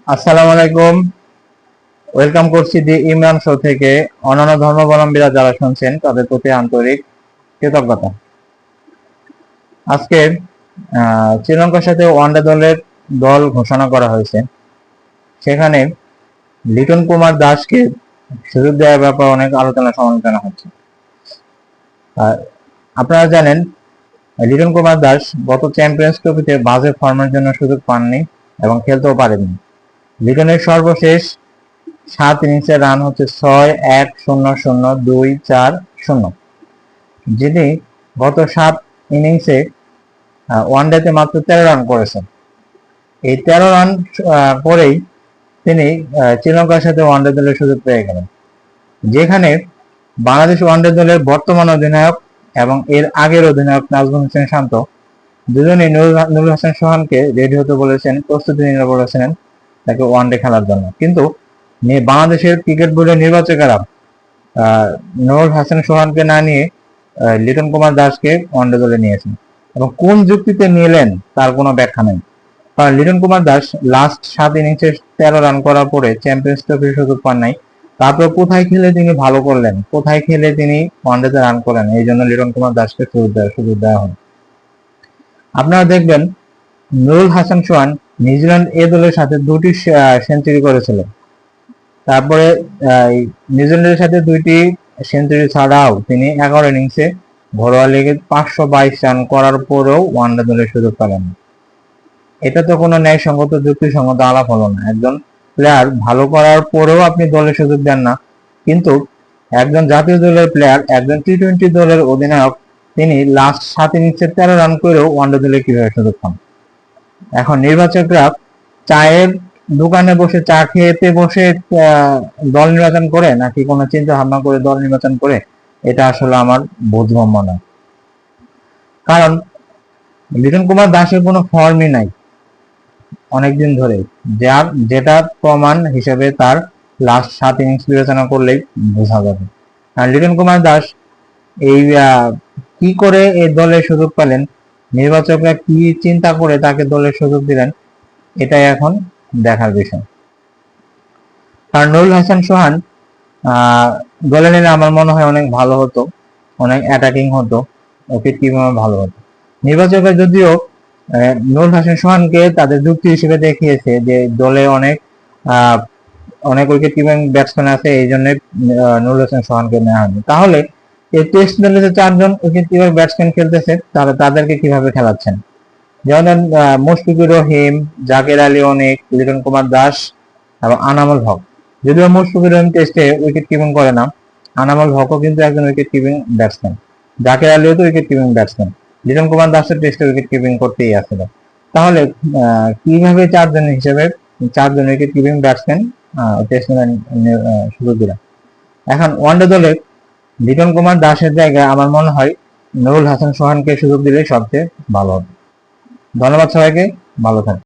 আসসালামু আলাইকুম। ওয়েলকাম করছি দি ইমরান শো থেকে। অন্যান্য ধর্মাবলম্বীরা যারা শুনছেন তাদের প্রতি আন্তরিক কৃতজ্ঞতা। আজকে শ্রীলঙ্কার সাথে ওয়ানডে দলের দল ঘোষণা করা হয়েছে। সেখানে লিটন কুমার দাসকে সুযোগ দেওয়ার ব্যাপারে অনেক আলোচনা সমালোচনা হচ্ছে। আপনারা জানেন লিটন কুমার দাস গত চ্যাম্পিয়ন্স ট্রফিতে বাজে ফর্মের জন্য সুযোগ পাননি এবং খেলতেও পারেননি। লিটনের সর্বশেষ 7 ইনিংসের রান হচ্ছে 6-1-0-0-2-4-0। যিনি গত 7 ইনিংসে ওয়ানডেতে মাত্র 13 রান করেছেন। এই 13 রান করেই তিনি শ্রীলঙ্কার সাথে ওয়ানডে দলের সুযোগ পেয়ে গেলেন, যেখানে বাংলাদেশ ওয়ানডে দলের বর্তমান অধিনায়ক এবং এর আগের অধিনায়ক নাজমুল হোসেন শান্ত দুজনেই নুরুল হাসান সোহানকে রেডি হতে বলেছেন, প্রস্তুতি নিতে বলেছেন তাকে ওয়ানডে খেলার জন্য। কিন্তু বাংলাদেশের ক্রিকেট বোর্ডের নির্বাচকেরা নুরুল হাসান সোহানকে না নিয়ে লিটন কুমার দাসকে ওয়ানডে দলে নিয়েছেন এবং কোন যুক্তিতে নিলেন তার কোনো ব্যাখ্যা নেই। কারণ লিটন কুমার দাস লাস্ট 7 ইনিংসে 13 রান করার পরে চ্যাম্পিয়ন্স ট্রফির সুযোগ পান নাই। তারপর কোথায় খেলে তিনি ভালো করলেন, কোথায় খেলে তিনি ওয়ানডেতে রান করেন, এই জন্য লিটন কুমার দাসকে সুযোগ দেওয়া হয়। আপনারা দেখবেন নুরুল হাসান সোহান নিউজিল্যান্ড এ দলের সাথে 2টি সেঞ্চুরি করেছিলেন। তারপরে নিউজিল্যান্ডের সাথে 2টি সেঞ্চুরি ছাড়াও তিনি 11 ইনিংসে ঘরোয়া লিগে 522 রান করার পরেও ওয়ানডে দলের সুযোগ পেলেন। এটা তো কোনো ন্যায়সঙ্গত যুক্তিসঙ্গত আলাপ হলো না। একজন প্লেয়ার ভালো করার পরেও আপনি দলের সুযোগ দেন না, কিন্তু একজন জাতীয় দলের প্লেয়ার, একজন টি-20 দলের অধিনায়ক, তিনি লাস্ট 7 ইনিংসে 13 রান করেও ওয়ানডে দলে কিভাবে সুযোগ পান? এখন নির্বাচকরা চায়ের দোকানে বসে চা খেতে বসে দল নির্বাচন করে নাকি কোনো চিন্তা ভাবনা করে দল নির্বাচন করে, এটা আসলে আমার বোধগম্য না। কারণ লিটন কুমার দাসের কোনো ফর্মই নাই অনেকদিন ধরে, যেটা প্রমাণ হিসেবে তার লাস্ট 7 ইনিংস বিবেচনা করলেই বোঝা যাবে। আর লিটন কুমার দাস এই কি করে এই দলের সুযোগ পেলেন, নির্বাচকরা কি চিন্তা করে তাকে দলের সুযোগ দিলেন, এটাই এখন দেখার বিষয়। কারণ নুরুল হাসান সোহান দলে নিলে আমার মনে হয় অনেক ভালো হতো, অনেক অ্যাটাকিং হতো, উইকেট কিপিং ভালো হতো। নির্বাচকরা যদিও নুরুল হাসান সোহানকে তাদের যুক্তি হিসেবে দেখিয়েছে যে দলে অনেক উইকেট কিপিং ব্যাটসম্যান আছে, এই জন্য নুরুল হাসান সোহানকে নেওয়া হয়নি। তাহলে এই টেস্ট দলে যে 4 জন উইকেট কিপিং ব্যাটসম্যান খেলতেছে তাদেরকে কিভাবে খেলাচ্ছেন? যেমন মুশফিকুর রহিম, জাকের আলী অনেক, লিটন কুমার দাস এবং আনামুল হক। যদিও মুশফিকুর রহিম টেস্টে উইকেট কিপিং করে না, আনামুল হকও কিন্তু একজন উইকেট কিপিং ব্যাটসম্যান, জাকের আলীও তো wicket keeping batsman, Liton Kumar দাসের টেস্টে উইকেট কিপিং করতেই আসছিল। তাহলে কিভাবে 4 জন উইকেট কিপিং ব্যাটসম্যান টেস্ট সুযোগ দিলাম? এখন ওয়ানডে দলে লিটন কুমার দাসের জায়গায় আমার মনে হয় নুরুল হাসান সোহানকে সুযোগ দিলে সবচেয়ে ভালো হবে। ধন্যবাদ সবাইকে, ভালো থাকবেন।